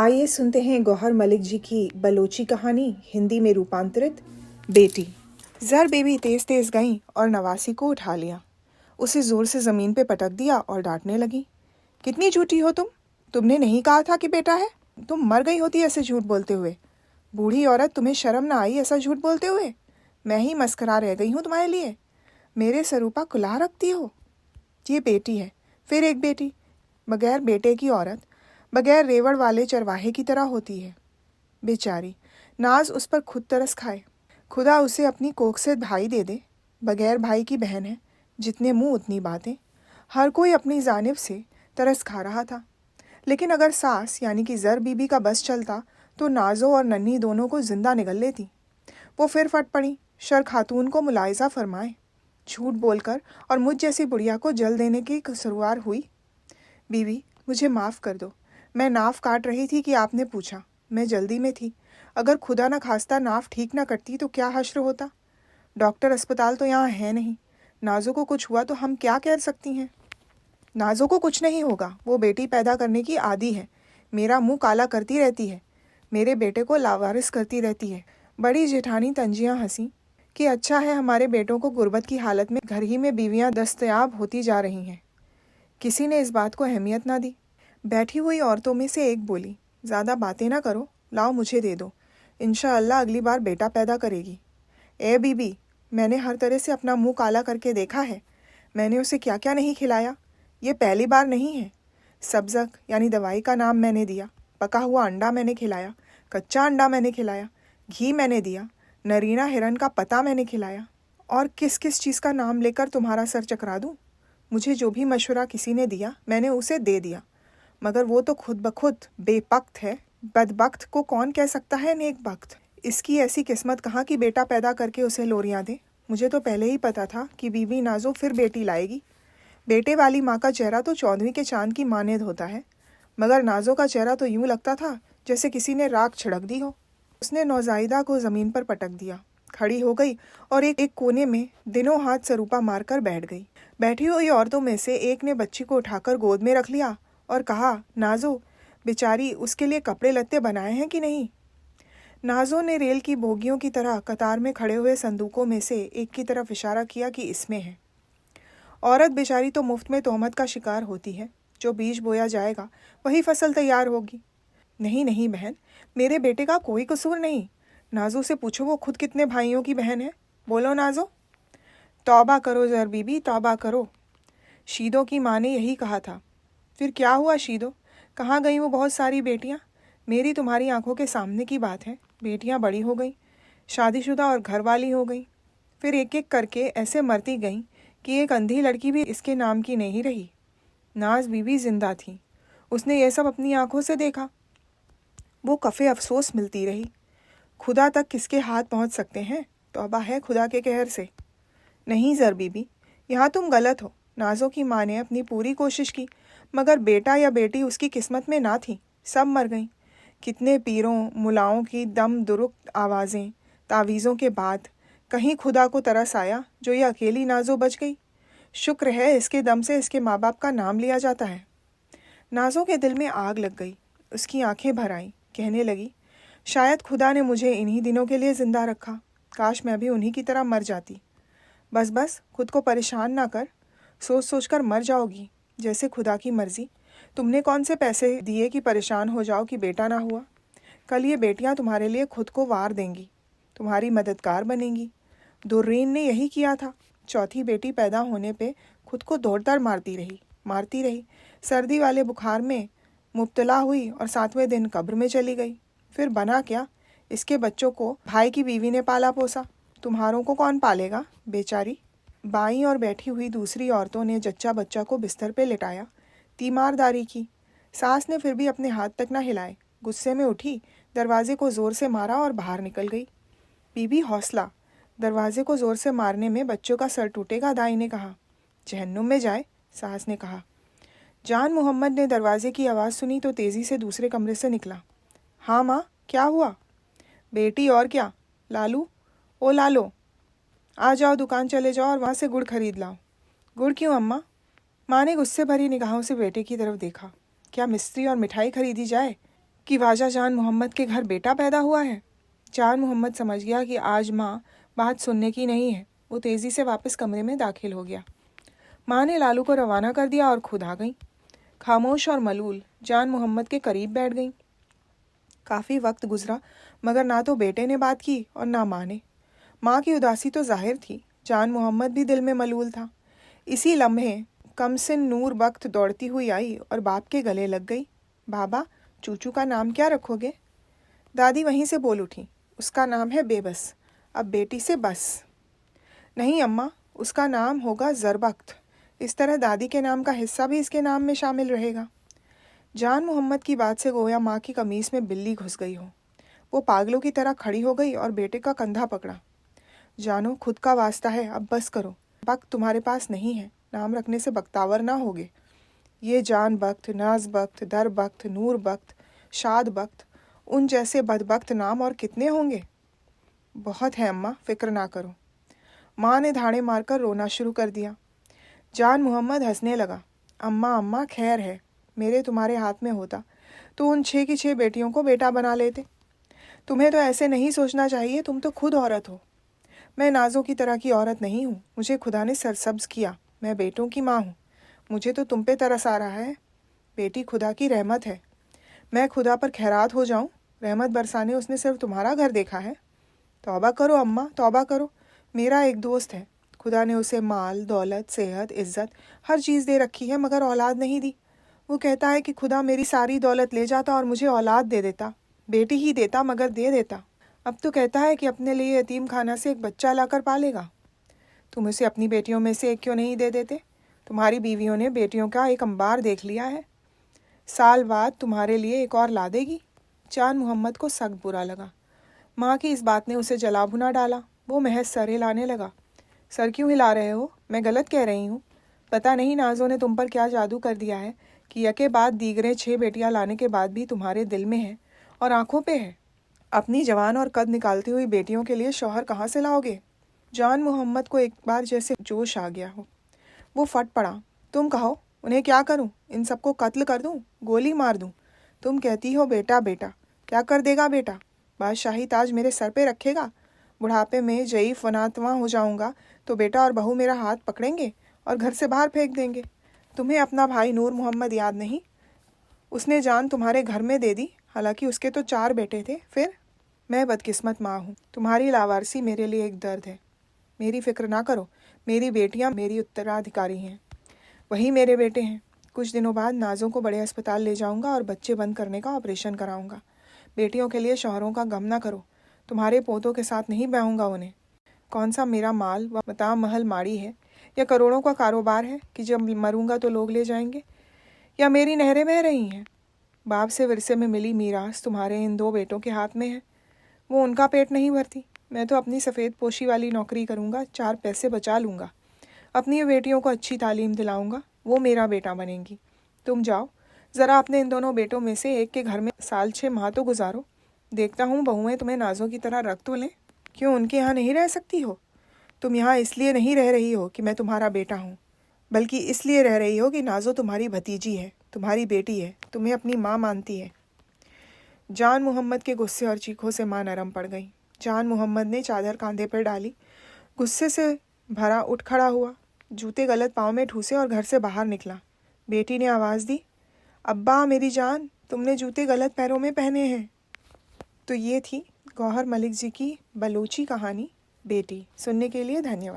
आइए सुनते हैं गौहर मलिक जी की बलोची कहानी हिंदी में रूपांतरित। बेटी। जर बेबी तेज तेज गई और नवासी को उठा लिया। उसे जोर से जमीन पे पटक दिया और डांटने लगी। कितनी झूठी हो तुम। तुमने नहीं कहा था कि बेटा है। तुम मर गई होती ऐसे झूठ बोलते हुए। बूढ़ी औरत, तुम्हें शर्म ना आई ऐसा झूठ बोलते हुए। मैं ही मस्करा रह गई हूँ तुम्हारे लिए। मेरे सरूपा कुल्हा रखती हो। ये बेटी है, फिर एक बेटी। बगैर बेटे की औरत बगैर रेवड़ वाले चरवाहे की तरह होती है। बेचारी, नाज उस पर खुद तरस खाए। खुदा उसे अपनी कोख से भाई दे दे। बगैर भाई की बहन है, जितने मुंह उतनी बातें। हर कोई अपनी जानिब से तरस खा रहा था। लेकिन अगर सास यानी कि जर बीबी का बस चलता तो नाजो और नन्ही दोनों को जिंदा निगल लेती। वो फिर फट पड़ी। शर खातून को मुलायजा फरमाए। झूठ बोलकर और मुझ जैसी बुढ़िया को जल देने की शुरुआत हुई। बीवी, मुझे माफ़ कर दो। मैं नाफ काट रही थी कि आपने पूछा। मैं जल्दी में थी। अगर खुदा न खास्ता नाफ ठीक न करती तो क्या हश्र होता। डॉक्टर अस्पताल तो यहाँ है नहीं। नाजो को कुछ हुआ तो हम क्या कह सकती हैं। नाजो को कुछ नहीं होगा। वो बेटी पैदा करने की आदी है। मेरा मुंह काला करती रहती है। मेरे बेटे को लावारिस करती रहती है। बड़ी जेठानी तंजियाँ हंसी कि अच्छा है हमारे बेटों को गुर्बत की हालत में घर ही में बीवियाँ दस्तयाब होती जा रही हैं। किसी ने इस बात को अहमियत ना दी। बैठी हुई औरतों में से एक बोली, ज़्यादा बातें ना करो, लाओ मुझे दे दो। इंशाअल्लाह अगली बार बेटा पैदा करेगी। ए बीबी, मैंने हर तरह से अपना मुंह काला करके देखा है। मैंने उसे क्या क्या नहीं खिलाया। ये पहली बार नहीं है। सब्ज़क यानी दवाई का नाम मैंने दिया। पका हुआ अंडा मैंने खिलाया। कच्चा अंडा मैंने खिलाया। घी मैंने दिया। नरीना हिरन का पता मैंने खिलाया। और किस किस चीज़ का नाम लेकर तुम्हारा सर चकरा दूँ। मुझे जो भी मशवरा किसी ने दिया मैंने उसे दे दिया। मगर वो तो खुद ब खुद बेपख्त है। बदबख्त को कौन कह सकता है नेक बख्त। इसकी ऐसी किस्मत कहाँ कि बेटा पैदा करके उसे लोरियां दे। मुझे तो पहले ही पता था कि बीबी नाजो फिर बेटी लाएगी। बेटे वाली माँ का चेहरा तो 14वीं के चांद की मानेद होता है, मगर नाजो का चेहरा तो यूं लगता था जैसे किसी ने राख छिड़क दी हो। उसने नौजायदा को ज़मीन पर पटक दिया। खड़ी हो गई और एक कोने में दिनों हाथ सरूपा मारकर बैठ गई। बैठी हुई औरतों में से एक ने बच्ची को उठाकर गोद में रख लिया और कहा, नाजो बेचारी, उसके लिए कपड़े लत्ते बनाए हैं कि नहीं। नाजो ने रेल की बोगियों की तरह कतार में खड़े हुए संदूकों में से एक की तरफ इशारा किया कि इसमें है। औरत बेचारी तो मुफ्त में तोहमत का शिकार होती है। जो बीज बोया जाएगा वही फसल तैयार होगी। नहीं नहीं बहन, मेरे बेटे का कोई कसूर नहीं। नाजो से पूछो वो खुद कितने भाइयों की बहन है। बोलो नाजो। तौबा करो जर बीबी, तौबा करो। शीदो की माँ ने यही कहा था। फिर क्या हुआ शीदो, कहाँ गई वो बहुत सारी बेटियाँ। मेरी तुम्हारी आंखों के सामने की बात है। बेटियाँ बड़ी हो गई, शादीशुदा और घरवाली हो गई। फिर एक एक करके ऐसे मरती गईं कि एक अंधी लड़की भी इसके नाम की नहीं रही। नाज बीबी जिंदा थी। उसने ये सब अपनी आंखों से देखा। वो कफ़े अफसोस मिलती रही। खुदा तक किसके हाथ पहुंच सकते हैं। तौबा है खुदा के कहर से। नहीं जर बीबी, यहाँ तुम गलत हो। नाजो की माँ ने अपनी पूरी कोशिश की, मगर बेटा या बेटी उसकी किस्मत में ना थी। सब मर गईं। कितने पीरों मुलाओं की दम दुरुक्त आवाज़ें, तावीज़ों के बाद कहीं खुदा को तरस आया जो ये अकेली नाजो बच गई। शुक्र है इसके दम से इसके माँ बाप का नाम लिया जाता है। नाजो के दिल में आग लग गई। उसकी आंखें भर आईं। कहने लगी, शायद खुदा ने मुझे इन्हीं दिनों के लिए ज़िंदा रखा। काश मैं भी उन्हीं की तरह मर जाती। बस बस, खुद को परेशान ना कर। सोच सोच कर मर जाओगी। जैसे खुदा की मर्जी। तुमने कौन से पैसे दिए कि परेशान हो जाओ कि बेटा ना हुआ। कल ये बेटियां तुम्हारे लिए खुद को वार देंगी, तुम्हारी मददगार बनेंगी। दुर्रीन ने यही किया था। चौथी बेटी पैदा होने पे खुद को दौड़ मारती रही। सर्दी वाले बुखार में मुब्तला हुई और 7वें दिन कब्र में चली गई। फिर बना क्या, इसके बच्चों को भाई की बीवी ने पाला पोसा। तुम्हारों को कौन पालेगा बेचारी। बाईं और बैठी हुई दूसरी औरतों ने जच्चा बच्चा को बिस्तर पे लिटाया, तीमारदारी की। सास ने फिर भी अपने हाथ तक ना हिलाए। गुस्से में उठी, दरवाजे को ज़ोर से मारा और बाहर निकल गई। बीबी हौसला। दरवाजे को ज़ोर से मारने में बच्चों का सर टूटेगा, दाई ने कहा। जहन्नुम में जाए, सास ने कहा। जान मोहम्मद ने दरवाजे की आवाज़ सुनी तो तेज़ी से दूसरे कमरे से निकला। हाँ माँ, क्या हुआ। बेटी और क्या। लालू, ओ लालो, आ जाओ, दुकान चले जाओ और वहाँ से गुड़ खरीद लाओ। गुड़ क्यों अम्मा। माँ ने गुस्से भरी निगाहों से बेटे की तरफ देखा। क्या मिस्त्री और मिठाई खरीदी जाए। कि ख्वाजा जान मोहम्मद के घर बेटा पैदा हुआ है। जान मोहम्मद समझ गया कि आज माँ बात सुनने की नहीं है। वो तेज़ी से वापस कमरे में दाखिल हो गया। माँ ने लालू को रवाना कर दिया और खुद आ गई। खामोश और मलूल जान मोहम्मद के करीब बैठ गई। काफ़ी वक्त गुजरा मगर ना तो बेटे ने बात की और ना माँ ने। माँ की उदासी तो जाहिर थी, जान मोहम्मद भी दिल में मलूल था। इसी लम्हे कमसिन नूर बख्त दौड़ती हुई आई और बाप के गले लग गई। बाबा, चूचू का नाम क्या रखोगे? दादी वहीं से बोल उठी, उसका नाम है बेबस, अब बेटी से बस। नहीं अम्मा, उसका नाम होगा ज़रबख्त। इस तरह दादी के नाम का हिस्सा भी इसके नाम में शामिल रहेगा। जान मोहम्मद की बात से गोया माँ की कमीज़ में बिल्ली घुस गई हो। वो पागलों की तरह खड़ी हो गई और बेटे का कंधा पकड़ा। जानो, खुद का वास्ता है, अब बस करो। बख्त तुम्हारे पास नहीं है, नाम रखने से बख्तावर ना होगे। ये जान बख्त, नाज बख्त, दर बख्त, नूर बख्त, शाद बख्त, उन जैसे बदबख्त नाम और कितने होंगे? बहुत है अम्मा, फिक्र ना करो। माँ ने धाड़े मारकर रोना शुरू कर दिया। जान मोहम्मद हंसने लगा। अम्मा अम्मा, खैर है, मेरे तुम्हारे हाथ में होता तो उन 6 की 6 बेटियों को बेटा बना लेते। तुम्हें तो ऐसे नहीं सोचना चाहिए, तुम तो खुद औरत हो। मैं नाजों की तरह की औरत नहीं हूँ, मुझे खुदा ने सरसब्ज किया। मैं बेटों की माँ हूँ। मुझे तो तुम पे तरस आ रहा है। बेटी खुदा की रहमत है। मैं खुदा पर खैरात हो जाऊँ, रहमत बरसाने उसने सिर्फ तुम्हारा घर देखा है। तौबा करो अम्मा, तौबा करो। मेरा एक दोस्त है, खुदा ने उसे माल, दौलत, सेहत, इज्जत हर चीज़ दे रखी है मगर औलाद नहीं दी। वो कहता है कि खुदा मेरी सारी दौलत ले जाता और मुझे औलाद दे देता, बेटी ही देता मगर दे देता। अब तो कहता है कि अपने लिए यतीम खाना से एक बच्चा लाकर पालेगा। तुम उसे अपनी बेटियों में से एक क्यों नहीं दे देते? तुम्हारी बीवियों ने बेटियों का एक अंबार देख लिया है। साल बाद तुम्हारे लिए एक और ला देगी। जान मोहम्मद को सख्त बुरा लगा। माँ की इस बात ने उसे जला भुना डाला। वो महज सर हिलाने लगा। सर क्यों हिला रहे हो? मैं गलत कह रही हूँ? पता नहीं नाजों ने तुम पर क्या जादू कर दिया है कि यके बाद दीगरे 6 बेटियां लाने के बाद भी तुम्हारे दिल में है और आंखों पे है। अपनी जवान और कद निकालती हुई बेटियों के लिए शौहर कहाँ से लाओगे? जान मोहम्मद को एक बार जैसे जोश आ गया हो। वो फट पड़ा। तुम कहो, उन्हें क्या करूं? इन सबको कत्ल कर दूं? गोली मार दूं? तुम कहती हो बेटा बेटा, क्या कर देगा बेटा? बादशाही ताज मेरे सर पे रखेगा? बुढ़ापे में ज़ईफ़ वनातवा हो जाऊंगा तो बेटा और बहू मेरा हाथ पकड़ेंगे और घर से बाहर फेंक देंगे। तुम्हें अपना भाई नूर मोहम्मद याद नहीं? उसने जान तुम्हारे घर में दे दी, हालांकि उसके तो 4 बेटे थे। फिर मैं बदकिस्मत माँ हूँ। तुम्हारी लावारसी मेरे लिए एक दर्द है। मेरी फिक्र ना करो, मेरी बेटियाँ मेरी उत्तराधिकारी हैं, वही मेरे बेटे हैं। कुछ दिनों बाद नाजों को बड़े अस्पताल ले जाऊंगा और बच्चे बंद करने का ऑपरेशन कराऊंगा। बेटियों के लिए शौहरों का गम ना करो। तुम्हारे पोतों के साथ नहीं ब्याहूंगा उन्हें। कौन सा मेरा माल व मता महल माड़ी है या करोड़ों का कारोबार है कि जब मरूंगा तो लोग ले जाएंगे? या मेरी नहरें बह रही हैं? बाप से विरसे में मिली मीरास तुम्हारे इन 2 बेटों के हाथ में है। वो उनका पेट नहीं भरती। मैं तो अपनी सफ़ेद पोशी वाली नौकरी करूँगा, 4 पैसे बचा लूँगा, अपनी बेटियों को अच्छी तालीम दिलाऊँगा, वो मेरा बेटा बनेंगी। तुम जाओ, ज़रा अपने इन दोनों बेटों में से एक के घर में साल 6 माह तो गुजारो। देखता हूँ बहुएं तुम्हें नाजों की तरह रख तो लें। क्यों उनके यहाँ नहीं रह सकती हो? तुम यहाँ इसलिए नहीं रह रही हो कि मैं तुम्हारा बेटा हूँ, बल्कि इसलिए रह रही हो कि नाजो तुम्हारी भतीजी है, तुम्हारी बेटी है, तुम्हें अपनी माँ मानती है। जान मोहम्मद के गुस्से और चीखों से माँ नरम पड़ गई। जान मोहम्मद ने चादर कांधे पर डाली, गुस्से से भरा उठ खड़ा हुआ, जूते गलत पाँव में ठूसे और घर से बाहर निकला। बेटी ने आवाज़ दी, अब्बा मेरी जान, तुमने जूते गलत पैरों में पहने हैं। तो ये थी गौहर मलिक जी की बलोची कहानी बेटी। सुनने के लिए धन्यवाद।